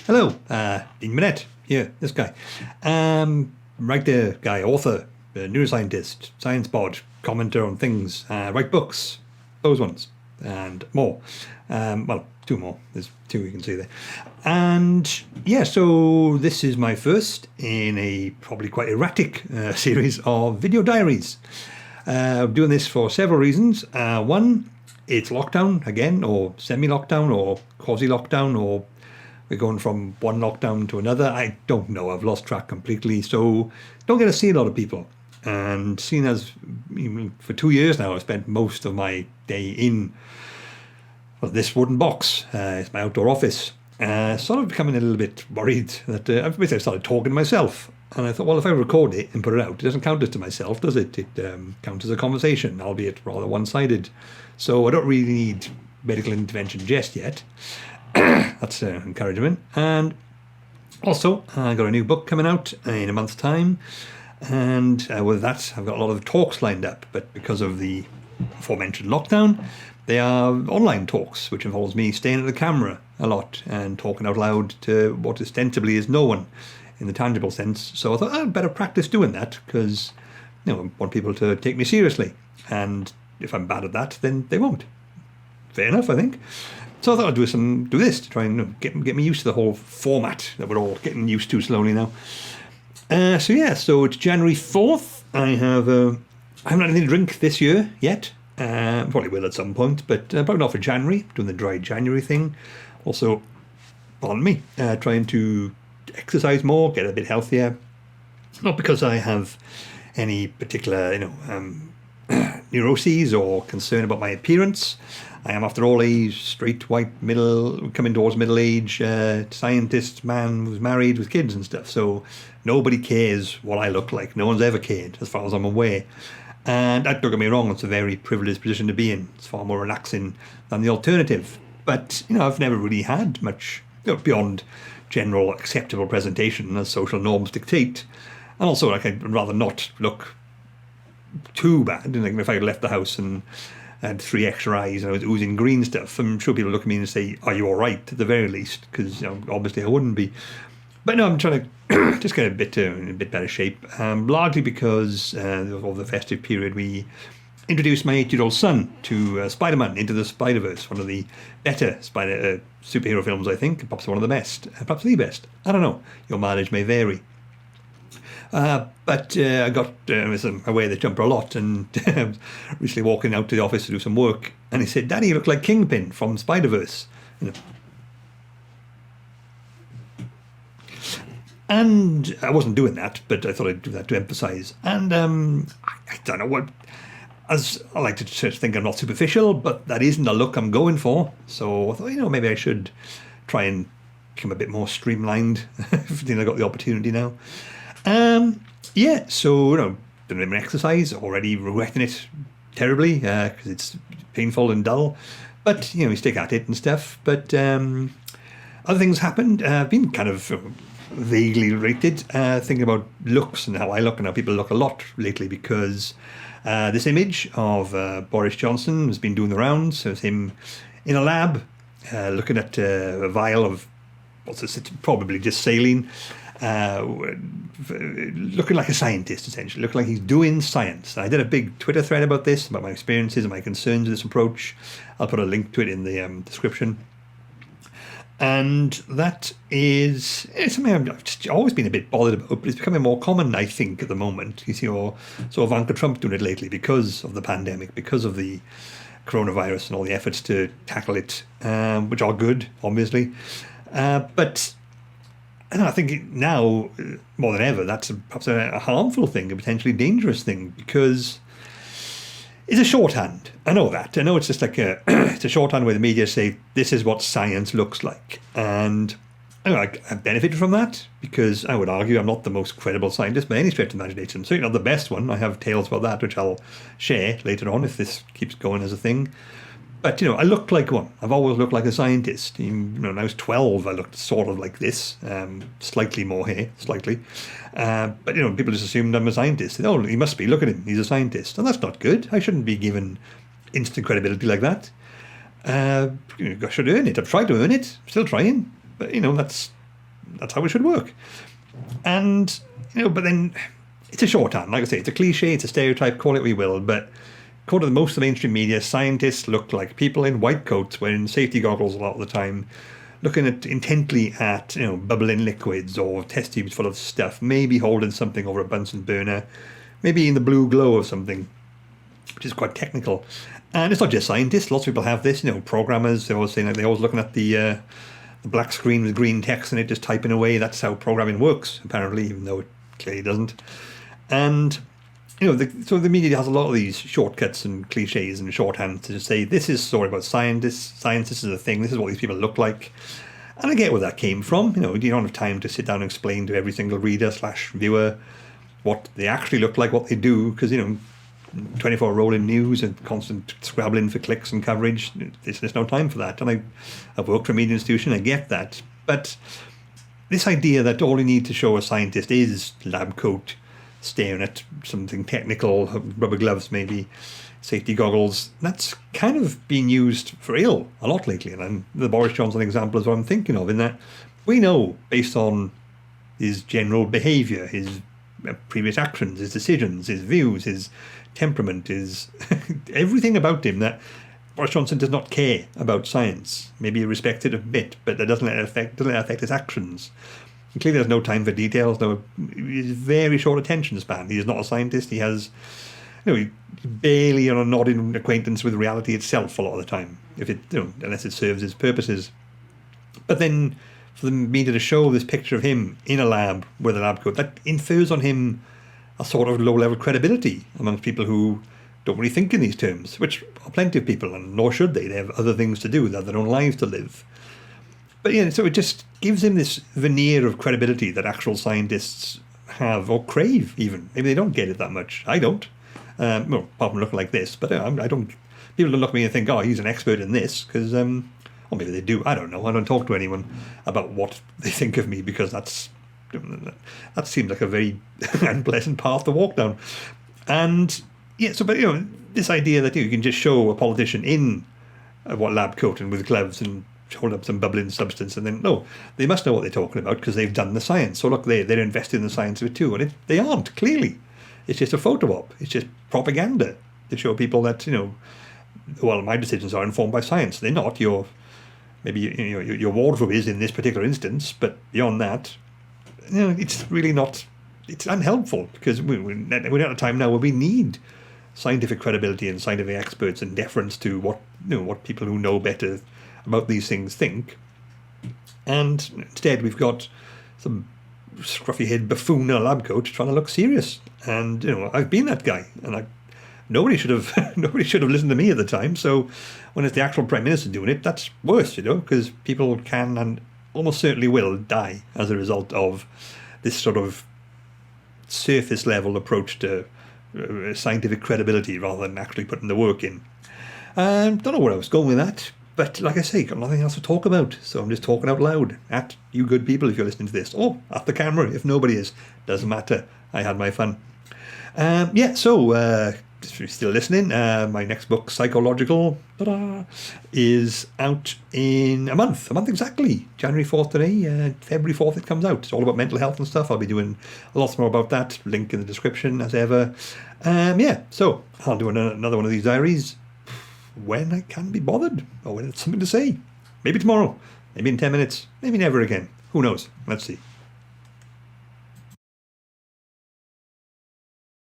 Hello, Dean Burnett, here, this guy. Writer guy, author, neuroscientist, science bod, commenter on things, write books, those ones, and more. Well, two more. There's two you can see there. And yeah, so this is my first in a probably quite erratic series of video diaries. I'm doing this for several reasons. One, it's lockdown again, or semi-lockdown, or quasi-lockdown, or we're going from one lockdown to another. I don't know. I've lost track completely. So don't get to see a lot of people. And seeing as for 2 years now, I've spent most of my day in this wooden box. It's my outdoor office. Sort of becoming a little bit worried that I've basically started talking to myself. And I thought, well, if I record it and put it out, it doesn't count as to myself, does it? It counts as a conversation, albeit rather one-sided. So I don't really need medical intervention just yet. That's encouragement. And also, I got a new book coming out in a month's time. And with that, I've got a lot of talks lined up. But because of the aforementioned lockdown, they are online talks, which involves me staring at the camera a lot and talking out loud to what ostensibly is no one in the tangible sense. So I thought I'd better practice doing that because I want people to take me seriously. And if I'm bad at that, then they won't. Fair enough, I think. So I thought I'd do this to try and get me used to the whole format that we're all getting used to slowly now. So it's January 4th. I haven't had anything to drink this year yet. Probably will at some point, but probably not for January. Doing the dry January thing. Also, pardon me, trying to exercise more, get a bit healthier. Not because I have any particular, neuroses or concern about my appearance. I am, after all, a straight, white, coming towards middle age scientist man who's married with kids and stuff. So nobody cares what I look like. No one's ever cared, as far as I'm aware. And don't get me wrong, it's a very privileged position to be in. It's far more relaxing than the alternative. But, I've never really had much beyond general acceptable presentation as social norms dictate. And also, I'd rather not look too bad. If I had left the house and had 3 extra eyes and I was oozing green stuff, I'm sure people would look at me and say, are you all right, at the very least? Because obviously I wouldn't be. But no, I'm trying to just get in a bit better shape, largely because of the festive period we introduced my 8-year-old son to Spider-Man Into the Spider-Verse, one of the better superhero films, I think, perhaps one of the best, perhaps the best. I don't know, your mileage may vary. But I got I wear the jumper a lot, and recently walking out to the office to do some work, and he said, "Daddy, you look like Kingpin from Spider-Verse." And I wasn't doing that, but I thought I'd do that to emphasise. And I don't know what, as I like to think I'm not superficial, but that isn't a look I'm going for. So I thought, maybe I should try and become a bit more streamlined. I got the opportunity now. So, doing my exercise, already regretting it terribly, because it's painful and dull, but, we stick at it and stuff. But other things happened. I've been kind of vaguely related, thinking about looks and how I look and how people look a lot lately, because this image of Boris Johnson has been doing the rounds. So it's him in a lab, looking at a vial of, probably just saline, looking like a scientist, essentially, looking like he's doing science. I did a big Twitter thread about this, about my experiences and my concerns with this approach. I'll put a link to it in the description. And that is something I've just always been a bit bothered about, but it's becoming more common, I think, at the moment. You see, Ivanka Trump doing it lately because of the pandemic, because of the coronavirus and all the efforts to tackle it, which are good, obviously. But I think now, more than ever, that's perhaps a harmful thing, a potentially dangerous thing, because it's a shorthand. I know that. I know it's just like it's a shorthand where the media say, this is what science looks like. And I benefited from that, because I would argue I'm not the most credible scientist by any stretch of imagination. Certainly not the best one. I have tales about that, which I'll share later on if this keeps going as a thing. But, I look like one. I've always looked like a scientist. When I was 12, I looked sort of like this, slightly more hair, slightly. But, people just assumed I'm a scientist. Oh, he must be. Look at him. He's a scientist. And that's not good. I shouldn't be given instant credibility like that. I should earn it. I've tried to earn it. Still trying. But, that's that's how it should work. And, but then it's a shorthand. Like I say, it's a cliche, it's a stereotype, call it what we will, but according to most of the mainstream media, scientists look like people in white coats wearing safety goggles a lot of the time, looking intently at, bubbling liquids or test tubes full of stuff, maybe holding something over a Bunsen burner, maybe in the blue glow of something, which is quite technical. And it's not just scientists. Lots of people have this. Programmers. They're always saying they're always looking at the black screen with green text and it just typing away. That's how programming works, apparently, even though it clearly doesn't. And so the media has a lot of these shortcuts and cliches and shorthands to just say this is a story about scientists. Science, this is a thing. This is what these people look like. And I get where that came from. You don't have time to sit down and explain to every single reader/viewer what they actually look like, what they do, because 24 rolling news and constant scrabbling for clicks and coverage. There's no time for that. And I've worked for a media institution, I get that. But this idea that all you need to show a scientist is lab coat, staring at something technical, rubber gloves maybe, safety goggles, that's kind of been used for ill a lot lately. And the Boris Johnson example is what I'm thinking of, in that we know, based on his general behaviour, his previous actions, his decisions, his views, his temperament, his everything about him, that Boris Johnson does not care about science. Maybe he respects it a bit, but that doesn't let it affect his actions. And clearly there's no time for details, he's very short attention span. He is not a scientist. He has he's barely on a nodding acquaintance with reality itself a lot of the time, if it unless it serves his purposes. But then for the media to show this picture of him in a lab with a lab coat, that infers on him a sort of low-level credibility amongst people who don't really think in these terms, which are plenty of people, and nor should they. They have other things to do. They have their own lives to live. But so it just gives him this veneer of credibility that actual scientists have, or crave even. Maybe they don't get it that much. I don't. Apart from looking like this. But I don't. People don't look at me and think, oh, he's an expert in this, because, or maybe they do. I don't know. I don't talk to anyone about what they think of me, because that seems like a very unpleasant path to walk down. And but this idea that you can just show a politician in lab coat and with gloves and hold up some bubbling substance, and then they must know what they're talking about because they've done the science. So look, they're invested in the science of it too, and they aren't, clearly. It's just a photo op. It's just propaganda to show people that my decisions are informed by science. They're not. Your wardrobe is in this particular instance, but beyond that, it's really not. It's unhelpful, because we're at a time now where we need scientific credibility and scientific experts and deference to what people who know better about these things think. And instead we've got some scruffy-head buffoon in a lab coat trying to look serious. And I've been that guy, and nobody should have listened to me at the time. So when it's the actual Prime Minister doing it, that's worse, because people can and almost certainly will die as a result of this sort of surface level approach to scientific credibility rather than actually putting the work in. Don't know where I was going with that, but like I say, got nothing else to talk about, so I'm just talking out loud at you good people if you're listening to this, or at the camera if nobody is. Doesn't matter. I had my fun. So if you're still listening, my next book, Psychological, is out in a month exactly. January 4th today, February 4th it comes out. It's all about mental health and stuff. I'll be doing lots more about that. Link in the description as ever. So I'll do another one of these diaries when I can be bothered, or when it's something to say. Maybe tomorrow, maybe in 10 minutes, maybe never again. Who knows? Let's see.